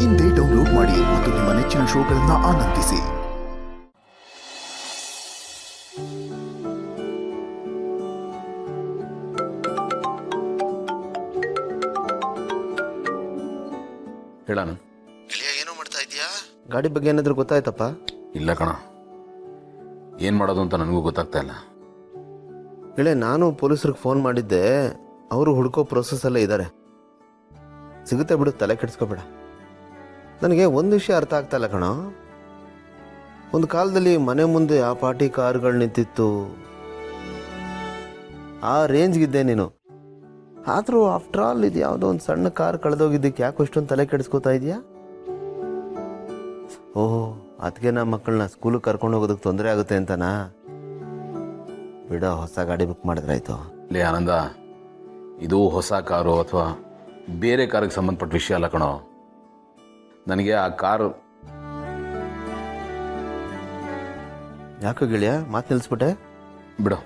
ಇಂದೇ ಡೌನ್ಲೋಡ್ ಮಾಡಿ ಮತ್ತು ನಿಮ್ಮ ನೆಚ್ಚಿನ ಶೋಗಳನ್ನು ಆನಂದಿಸಿ. ಹೇಳಣ. ಏನೋ ಮಾಡ್ತಾ ಇದೀಯಾ? ಗಾಡಿ ಬಗ್ಗೆ ಏನಾದರೂ ಗೊತ್ತಾಯ್ತಪ್ಪ? ಇಲ್ಲ ಕಣ, ಏನು ಮಾಡೋದು ಅಂತ ನನಗೂ ಗೊತ್ತಾಗ್ತಾ ಇಲ್ಲ. ಇಳೆ ನಾನು ಪೊಲೀಸರಿಗೆ ಫೋನ್ ಮಾಡಿದ್ದೆ, ಅವರು ಹುಡುಕೋ ಪ್ರೊಸೆಸ್ಸಲ್ಲೇ ಇದ್ದಾರೆ. ಸಿಗುತ್ತೆ ಬಿಡು, ತಲೆ ಕೆಡಿಸ್ಕೋಬೇಡ. ನನಗೆ ಒಂದು ವಿಷಯ ಅರ್ಥ ಆಗ್ತಾ ಇಲ್ಲ ಕಣ. ಒಂದು ಕಾಲದಲ್ಲಿ ಮನೆ ಮುಂದೆ ಆ ಪಾರ್ಟಿ ಕಾರುಗಳು ನಿಂತಿತ್ತು, ಆ ರೇಂಜ್ಗಿದ್ದೆ ನೀನು. ಆದರೂ ಆಫ್ಟರ್ ಆಲ್ ಇದು ಯಾವುದೋ ಒಂದು ಸಣ್ಣ ಕಾರ್ ಕಳೆದೋಗಿದ್ದಕ್ಕೆ ಯಾಕೆ ಇಷ್ಟೊಂದು ತಲೆ ಕೆಡಿಸ್ಕೋತಾ ಇದೆಯಾ? ಓಹ್, ಅದಕ್ಕೆ ನಮ್ಮ ಮಕ್ಕಳನ್ನ ಸ್ಕೂಲಿಗೆ ಕರ್ಕೊಂಡು ಹೋಗೋದಕ್ಕೆ ತೊಂದರೆ ಆಗುತ್ತೆ ಅಂತನಾ? ಬಿಡ, ಹೊಸ ಗಾಡಿ ಬುಕ್ ಮಾಡಿದ್ರಾಯ್ತು. ಲೇ ಆನಂದ, ಇದು ಹೊಸ ಕಾರು ಅಥವಾ ಬೇರೆ ಕಾರಿಗೆ ಸಂಬಂಧಪಟ್ಟ ವಿಷಯ ಅಲ್ಲ ಕಣೋ. ನನಗೆ ಆ ಕಾರು ಯಾಕೋ ಗೆಳೆಯ ಮಾತು ನಿಲ್ಲಿಸ್ಬಿಟ್ಟೆ? ಬಿಡು,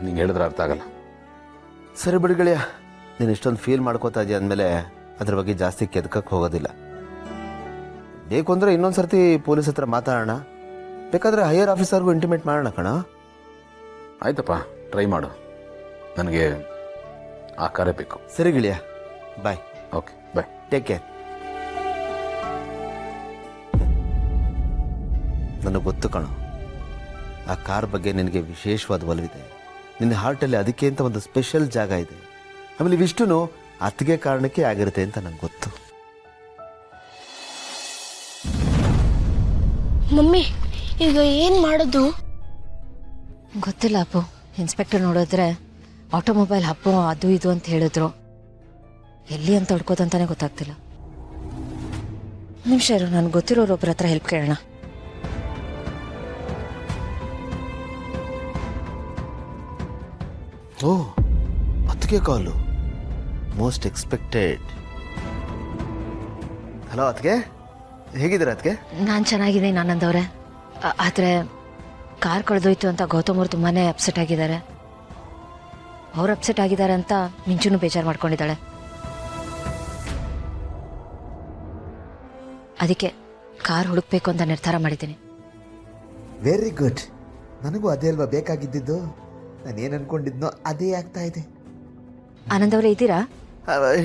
ನಿಂಗೆ ಹೇಳಿದ್ರೆ ಅರ್ಥ ಆಗಲ್ಲ. ಸರಿ ಬಿಡು ಗೆಳೆಯ, ನೀನು ಇಷ್ಟೊಂದು ಫೀಲ್ ಮಾಡ್ಕೋತಾ ಇದೆಯಾ ಅಂದಮೇಲೆ ಅದ್ರ ಬಗ್ಗೆ ಜಾಸ್ತಿ ಕೆದಕಕ್ಕೆ ಹೋಗೋದಿಲ್ಲ. ಬೇಕು ಅಂದರೆ ಇನ್ನೊಂದು ಸರ್ತಿ ಪೊಲೀಸ್ ಹತ್ರ ಮಾತಾಡೋಣ, ಬೇಕಾದರೆ ಹೈಯರ್ ಆಫೀಸರ್ಗೂ ಇಂಟಿಮೇಟ್ ಮಾಡೋಣ ಕಣ. ಆಯ್ತಪ್ಪ, ಟ್ರೈ ಮಾಡು. ನನಗೆ ಆ ಕಾರೇ ಬೇಕು. ಸರಿ ಗೆಳೆಯ, bye. Okay, bye. Take care. ನನಗೆ ಗೊತ್ತು ಕಣೋ, ಆ ಕಾರ್ ಬಗ್ಗೆ ನಿನಗೆ ವಿಶೇಷವಾದ ಒಲವಿದೆ. ನಿನ್ನ ಹಾರ್ಟಲ್ಲಿ ಅದಕ್ಕೆ ಅಂತ ಒಂದು ಸ್ಪೆಷಲ್ ಜಾಗ ಇದೆ. ಆಮೇಲೆ ಇವಿಷ್ಟು ಅತ್ತಿಗೆ ಕಾರಣಕ್ಕೆ ಆಗಿರುತ್ತೆ ಅಂತ ನಂಗೆ ಗೊತ್ತು. ಮಮ್ಮಿ, ಈಗ ಏನು ಮಾಡೋದು? ಗೊತ್ತಿಲ್ಲ ಅಪ್ಪು. ಇನ್ಸ್ಪೆಕ್ಟರ್ ನೋಡಿದ್ರೆ ಆಟೋಮೊಬೈಲ್ ಹಬ್ಬ ಅದು ಇದು ಅಂತ ಹೇಳಿದ್ರು. ಎಲ್ಲಿ ಅಂತ ಹುಡ್ಕೋದಂತಾನೆ ಗೊತ್ತಾಗ್ತಿಲ್ಲ. ನಿಮಿಷ ಇರು, ನನಗೆ ಗೊತ್ತಿರೋರೊಬ್ಬರ ಹತ್ರ ಹೆಲ್ಪ್ ಕೇಳೋಣ. ಓ, ಅತ್ತಿಗೆ ಕಾಲು, ಮೋಸ್ಟ್ ಎಕ್ಸ್ಪೆಕ್ಟೆಡ್. ಹಲೋ ಅತ್ತಿಗೆ, ಹೇಗಿದ್ದೀರಾ ಅತ್ತಿಗೆ? ನಾನು ಚೆನ್ನಾಗಿದ್ದೀನಿ ಆನಂದ್ ಅವರೇ. ಆದರೆ ಕಾರ್ ಕಳೆದೋಯ್ತು ಅಂತ ಗೌತಮ್ ಅವರು ತುಂಬಾ ಅಪ್ಸೆಟ್ ಆಗಿದ್ದಾರೆ. ಅವ್ರು ಅಪ್ಸೆಟ್ ಆಗಿದ್ದಾರೆ ಅಂತ ಮಿಂಚುನು ಬೇಜಾರು ಮಾಡ್ಕೊಂಡಿದ್ದಾಳೆ. ಅದಕ್ಕೆ ಕಾರ್ ಹುಡುಕ್ಬೇಕು ಅಂತ ನಿರ್ಧಾರ ಮಾಡಿದ್ದೀನಿ. Very good. ನನಗೂ ಅದೇ ಅಲ್ವಾ ಬೇಕಾಗಿದ್ದಿದ್ದು. ನಾನೇನು ಅನ್ಕೊಂಡಿದ್ನೋ ಅದೇ ಆಗ್ತಾ ಇದೆ. ಆನಂದ್ ಅವರೇ ಇದ್ದೀರಾ?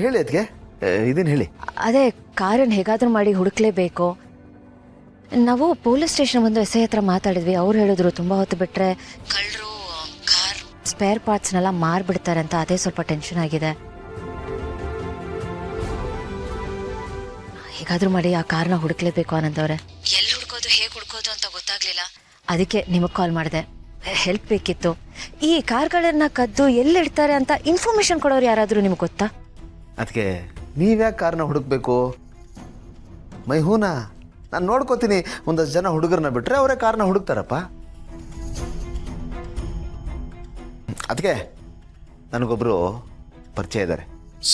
ಹೇಳಿ ಅತ್ತಿಗೆ, ಇದನ್ನು ಹೇಳಿ. ಅದೇ ಕಾರನ್ನು ಹೇಗಾದರೂ ಮಾಡಿ ಹುಡುಕ್ಲೇಬೇಕು. ನಾವು ಪೊಲೀಸ್ ಸ್ಟೇಷನ್ ಒಂದು ಎಸ್ ಐ ಹತ್ರ ಮಾತಾಡಿದ್ವಿ. ಅವ್ರು ಹೇಳಿದ್ರು ತುಂಬ ಹೊತ್ತು ಬಿಟ್ಟರೆ ಕಳ್ಳರು ಕಾರ್ ಸ್ಪೇರ್ ಪಾರ್ಟ್ಸ್ನೆಲ್ಲ ಮಾರ್ಬಿಡ್ತಾರೆ ಅಂತ. ಅದೇ ಸ್ವಲ್ಪ ಟೆನ್ಷನ್ ಆಗಿದೆ. ಹೇಗಾದರೂ ಮಾಡಿ ಆ ಕಾರ್ನ ಹುಡುಕ್ಲೇಬೇಕು ಆನಂದ್ ಅವರೇ. ಎಲ್ಲಿ ಹುಡ್ಕೋದು, ಹೇಗೆ ಹುಡ್ಕೋದು ಅಂತ ಗೊತ್ತಾಗ್ಲಿಲ್ಲ. ಅದಕ್ಕೆ ನಿಮಗೆ ಕಾಲ್ ಮಾಡಿದೆ, ಹೆಲ್ಪ್ ಬೇಕಿತ್ತು. ಈ ಕಾರ್ಗಳನ್ನ ಕದ್ದು ಎಲ್ಲಿಡ್ತಾರೆ ಅಂತ ಇನ್ಫಾರ್ಮೇಶನ್ ಕೊಡೋರು ಯಾರಾದರೂ ನಿಮ್ಗೆ ಗೊತ್ತಾ? ಅದಕ್ಕೆ ನೀವ್ಯಾಕೆ ಕಾರ್ನ ಹುಡುಕ್ಬೇಕು? ಮೈಹೂನಾ, ನಾನು ನೋಡ್ಕೋತೀನಿ. ಒಂದಷ್ಟು ಜನ ಹುಡುಗರನ್ನ ಬಿಟ್ಟರೆ ಅವರೇ ಕಾರ್ನ ಹುಡುಕ್ತಾರಪ್ಪ. ಅದಕ್ಕೆ ನನಗೊಬ್ಬರು ಪರಿಚಯ ಇದ್ದಾರೆ,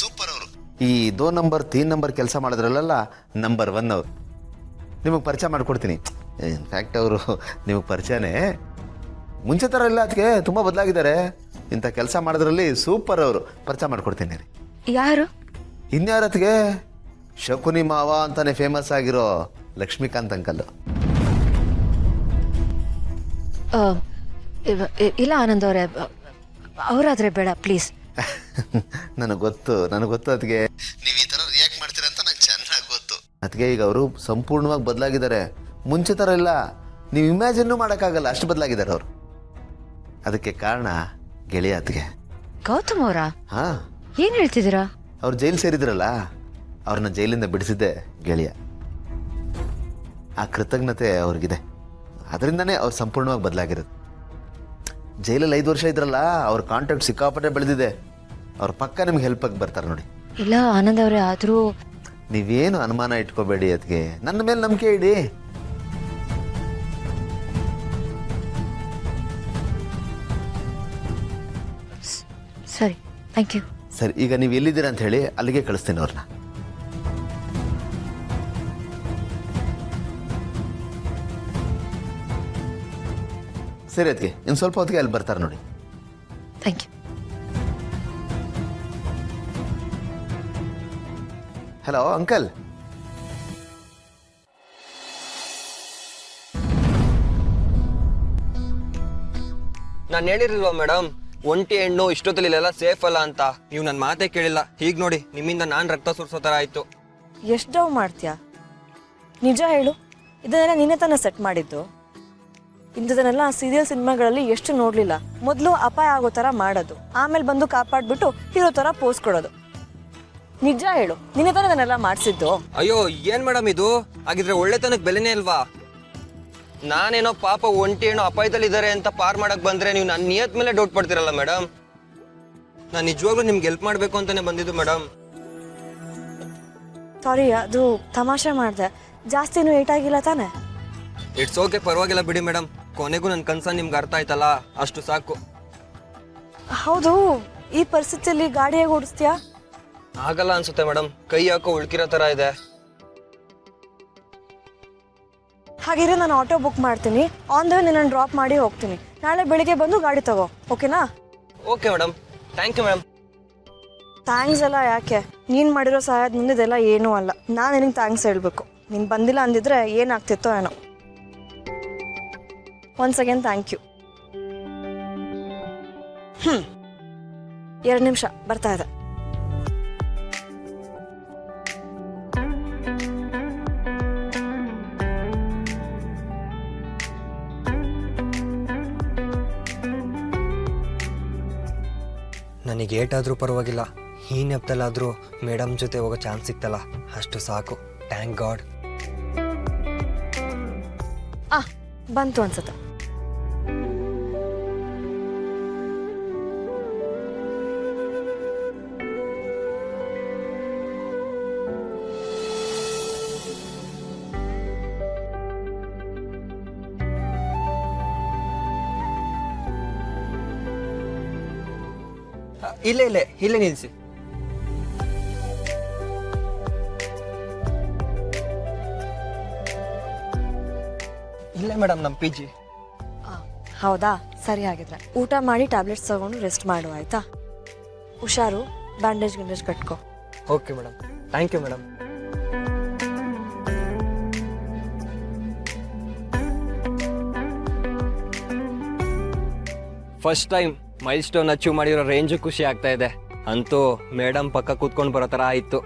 ಸೂಪರ್ ಅವರು. ಈ 2 ನಂಬರ್ 3 ನಂಬರ್ ಕೆಲಸ ಮಾಡಿದ್ರಲ್ಲ, ನಂಬರ್ 1 ಅವರು. ನಿಮಗೆ ಪರಿಚಯ ಮಾಡಿಕೊಡ್ತೀನಿ. ಇನ್ಫ್ಯಾಕ್ಟ್ ಅವರು ನಿಮಗೆ ಪರಿಚಯನೇ. ಮುಂಚೆ ಥರ ಇಲ್ಲ ಅದಕ್ಕೆ, ತುಂಬ ಬದಲಾಗಿದ್ದಾರೆ. ಇಂಥ ಕೆಲಸ ಮಾಡೋದ್ರಲ್ಲಿ ಸೂಪರ್ ಅವರು. ಪರಿಚಯ ಮಾಡಿಕೊಡ್ತೀನಿ ರೀ. ಯಾರು? ಇನ್ಯಾರತ್ಗೆ, ಶಕುನಿ ಮಾವ ಅಂತಾನೆ ಫೇಮಸ್ ಆಗಿರೋ ಲಕ್ಷ್ಮೀಕಾಂತ್ ಅಂಕಲ್. ಇಲ್ಲ ಆನಂದ್ ಅವರೇ, ಅವರಾದ್ರೆ ಬೇಡ ಪ್ಲೀಸ್. ನನಗೆ ಗೊತ್ತು ಅದಕ್ಕೆ ನೀವು ಈ ಥರ ರಿಯಾಕ್ಟ್ ಮಾಡ್ತೀರ ಅಂತ ನಂಗೆ ಚೆನ್ನಾಗಿ ಗೊತ್ತು. ಅದಕ್ಕೆ ಈಗ ಅವರು ಸಂಪೂರ್ಣವಾಗಿ ಬದಲಾಗಿದ್ದಾರೆ. ಮುಂಚೆ ಥರ ಇಲ್ಲ, ನೀವು ಇಮ್ಯಾಜಿನ್ನೂ ಮಾಡೋಕ್ಕಾಗಲ್ಲ, ಅಷ್ಟು ಬದಲಾಗಿದ್ದಾರೆ ಅವರು. ಅದಕ್ಕೆ ಕಾರಣ ಗೆಳೆಯ ಅತ್ತಿಗೆ. ಗೌತಮ್ ಅವರ? ಹಾಂ. ಏನು ಹೇಳ್ತಿದ್ದೀರಾ? ಅವ್ರು ಜೈಲು ಸೇರಿದ್ರಲ್ಲ, ಅವ್ರನ್ನ ಜೈಲಿಂದ ಬಿಡಿಸಿದ್ದೆ ಗೆಳೆಯ. ಆ ಕೃತಜ್ಞತೆ ಅವ್ರಿಗಿದೆ. ಅದರಿಂದನೇ ಅವ್ರು ಸಂಪೂರ್ಣವಾಗಿ ಬದಲಾಗಿರೋದು. ಜೈಲಲ್ಲಿ 5 ವರ್ಷ ಇದ್ರಲ್ಲ, ಅವ್ರ ಕಾಂಟ್ಯಾಕ್ಟ್ ಸಿಕ್ಕಾಪಟ್ಟೆ ಬೆಳೆದಿದೆ. ಅವ್ರ ಪಕ್ಕ ನಿಮ್ಗೆ ಹೆಲ್ಪಾಗಿ ಬರ್ತಾರೆ ನೋಡಿ. ಇಲ್ಲ ಆನಂದ್ ಅವರೇ, ಆದರೂ ನೀವೇನು ಅನುಮಾನ ಇಟ್ಕೋಬೇಡಿ ಅದಕ್ಕೆ, ನನ್ನ ಮೇಲೆ ನಂಬಿಕೆ ಇಡಿ. ಸರಿ, ಥ್ಯಾಂಕ್ ಯು. ಸರಿ, ಈಗ ನೀವು ಎಲ್ಲಿದ್ದೀರಾ ಅಂತ ಹೇಳಿ, ಅಲ್ಲಿಗೆ ಕಳಿಸ್ತೀನಿ ಅವ್ರನ್ನ. ಸರಿ ಅದಕ್ಕೆ, ಇನ್ನು ಸ್ವಲ್ಪ ಹೊತ್ತಿಗೆ ಅಲ್ಲಿ ಬರ್ತಾರೆ ನೋಡಿ. Thank you. Hello uncle. ನಾನು ಹೇಳಿರ್ಲಿಲ್ವಾ ಮೇಡಮ್, ಒಂಟಿ ಹೆಣ್ಣು ಇಷ್ಟೊತ್ತಲ್ಲಿ ಇಲ್ಲೆಲ್ಲ ಸೇಫ್ ಅಲ್ಲ ಅಂತ. ನೀವು ನನ್ನ ಮಾತೇ ಕೇಳಿಲ್ಲ. ಹೀಗೆ ನೋಡಿ, ನಿಮ್ಮಿಂದ ನಾನು ರಕ್ತ ಸುರಿಸೋ ಥರ ಆಯಿತು. ಎಷ್ಟು ಡವ್ ಮಾಡ್ತೀಯಾ? ನಿಜ ಹೇಳು, ಇದನ್ನೆಲ್ಲ ನೀನೇ ತಾನೇ ಸೆಟ್ ಮಾಡಿದ್ದು? ಇಂಥದನ್ನೆಲ್ಲ ಸೀರಿಯಲ್ ಸಿನಿಮಾಗಳಲ್ಲಿ ಎಷ್ಟು ನೋಡಲಿಲ್ಲ. ಮೊದಲು ಅಪಾಯ ಆಗೋ ಥರ ಮಾಡೋದು, ಆಮೇಲೆ ಬಂದು ಕಾಪಾಡ್ಬಿಟ್ಟು ಹೀರೋ ಥರ ಪೋಸ್ ಕೊಡೋದು. ನಿಜ ಹೇಳು, ನೀನೇ ತಾನೇ ಅದನ್ನೆಲ್ಲ ಮಾಡಿಸಿದ್ದು? ಅಯ್ಯೋ ಏನು ಮೇಡಮ್ ಇದು? ಹಾಗಿದ್ರೆ ಒಳ್ಳೆತನಕ್ಕೆ ಬೆಲೆನೇ ಅಲ್ವಾ? ನಾನೇನೋ ಪಾಪ ಒಂಟಿ ಏನೋ ಅಪಾಯದಲ್ಲಿದ್ದಾರೆ ಅಂತ ಪಾರ್ ಮಾಡಕ್ ಬಂದ್ರೆ ನೀವು ನನ್ನ ನಿಯತ್ ಮೇಲೆ ಡೌಟ್ ಪಡ್ತೀರಲ್ಲ ಮೇಡಮ್. ನಾನು ನಿಜವಾಗ್ಲೂ ನಿಮ್ಗೆ ಹೆಲ್ಪ್ ಮಾಡಬೇಕು ಅಂತಾನೆ ಬಂದಿದ್ದು ಮೇಡಮ್. ಸಾರಿ, ಅದು ತಮಾಷೆ ಮಾಡಿದೆ. ಜಾಸ್ತಿನೂ ಏಟಾಗಿಲ್ಲ ತಾನೆ? ಇಟ್ಸ್ ಓಕೆ, ಪರವಾಗಿಲ್ಲ ಬಿಡಿ ಮೇಡಮ್. ಕೊನೆಗೂ ನನ್ನ ಕನ್ಸನ್ ನಿಮ್ಗೆ ಅರ್ಥ ಆಯ್ತಲ್ಲ, ಅಷ್ಟು ಸಾಕು. ಹೌದು, ಈ ಪರಿಸ್ಥಿತಿಯಲ್ಲಿ ಗಾಡಿ ಹೇಗೆ ಓಡಿಸ್ತೀಯಾ? ಆಗಲ್ಲ ಅನ್ಸುತ್ತೆ ಮೇಡಮ್, ಕೈ ಹಾಕೋ ಉಳ್ಕಿರೋ ಥರ ಇದೆ. ಹಾಗಿದ್ರೆ ನಾನು ಆಟೋ ಬುಕ್ ಮಾಡ್ತೀನಿ. ಆನ್ ದ ವೇ ನಿನ್ನನ್ನು ಡ್ರಾಪ್ ಮಾಡಿ ಹೋಗ್ತೀನಿ. ನಾಳೆ ಬೆಳಿಗ್ಗೆ ಬಂದು ಗಾಡಿ ತಗೋ, ಓಕೆನಾ? Okay madam, thank you madam. Thanks ಎಲ್ಲ ಯಾಕೆ? ನೀನು ಮಾಡಿರೋ ಸಹಾಯದ ಮುಂದಿದೆಲ್ಲ ಏನೂ ಅಲ್ಲ. ನಾನು ನಿನಗೆ ಥ್ಯಾಂಕ್ಸ್ ಹೇಳಬೇಕು. ನೀನು ಬಂದಿಲ್ಲ ಅಂದಿದ್ರೆ ಏನಾಗ್ತಿತ್ತೋ ಏನೋ. Once again thank you. 2 ನಿಮಿಷ ಬರ್ತಾ ಇದೆ. ನನಗೆ ಏಟಾದರೂ ಪರವಾಗಿಲ್ಲ, ಈ ನೆಪದಲ್ಲಾದರೂ ಮೇಡಮ್ ಜೊತೆ ಹೋಗೋ ಚಾನ್ಸ್ ಸಿಕ್ತಲ್ಲ, ಅಷ್ಟು ಸಾಕು. Thank god. ಬಂತು ಅನ್ಸುತ್ತೆ. ಇಲ್ಲೇ ನಿಲ್ಲಿಸಿ. ಇಲ್ಲೇ ಮೇಡಮ್ ನಮ್ಮ ಪಿ ಜಿ. ಹೌದಾ, ಸರಿ ಆಗಿದ್ರೆ ಊಟ ಮಾಡಿ ಟ್ಯಾಬ್ಲೆಟ್ಸ್ ತಗೊಂಡು ರೆಸ್ಟ್ ಮಾಡು, ಆಯ್ತಾ? ಹುಷಾರು, ಬ್ಯಾಂಡೇಜ್ ಗಿಂಡೇಜ್ ಕಟ್ಕೋ. Okay madam, thank you madam. First time milestone achieve ಮಾಡಿರೋ ರೇಂಜು ಖುಷಿ ಆಗ್ತಾ ಇದೆ. ಅಂತೂ ಮೇಡಮ್ ಪಕ್ಕ ಕೂತ್ಕೊಂಡು ಬರೋ ಥರ ಆಯಿತು.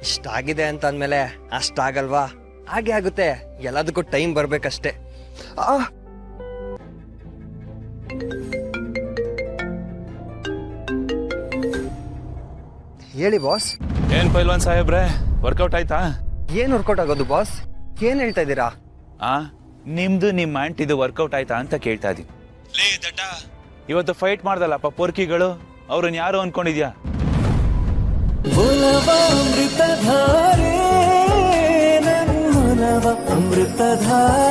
ಇಷ್ಟಾಗಿದೆ ಅಂತ ಅಂದಮೇಲೆ ಅಷ್ಟಾಗಲ್ವಾ? ಹಾಗೆ ಆಗುತ್ತೆ, ಎಲ್ಲದಕ್ಕೂ ಟೈಮ್ ಬರಬೇಕಷ್ಟೇ. ಹೇಳಿ ಬಾಸ್. ಏನ್ ಪೈಲ್ವಾನ್ ಸಾಹೇಬ್ರೆ, ವರ್ಕೌಟ್ ಆಯ್ತಾ? ಏನು ವರ್ಕೌಟ್ ಆಗೋದು ಬಾಸ್? ಏನು ಹೇಳ್ತಾ ಇದ್ದೀರಾ? ನಿಮ್ದು ನಿಮ್ಮ ಆಂಟಿದು ವರ್ಕೌಟ್ ಆಯ್ತಾ ಅಂತ ಕೇಳ್ತಾ ಇದೀನಿ. ಲೇ ದಡ್ಡ, ಇವತ್ತು ಫೈಟ್ ಮಾಡ್ದಲ್ಲಪ್ಪ ಪೋರ್ಕಿಗಳು, ಅವ್ರನ್ನ ಯಾರು ಅನ್ಕೊಂಡಿದ್ಯಾ? ಅಮೃತಧಾರೆ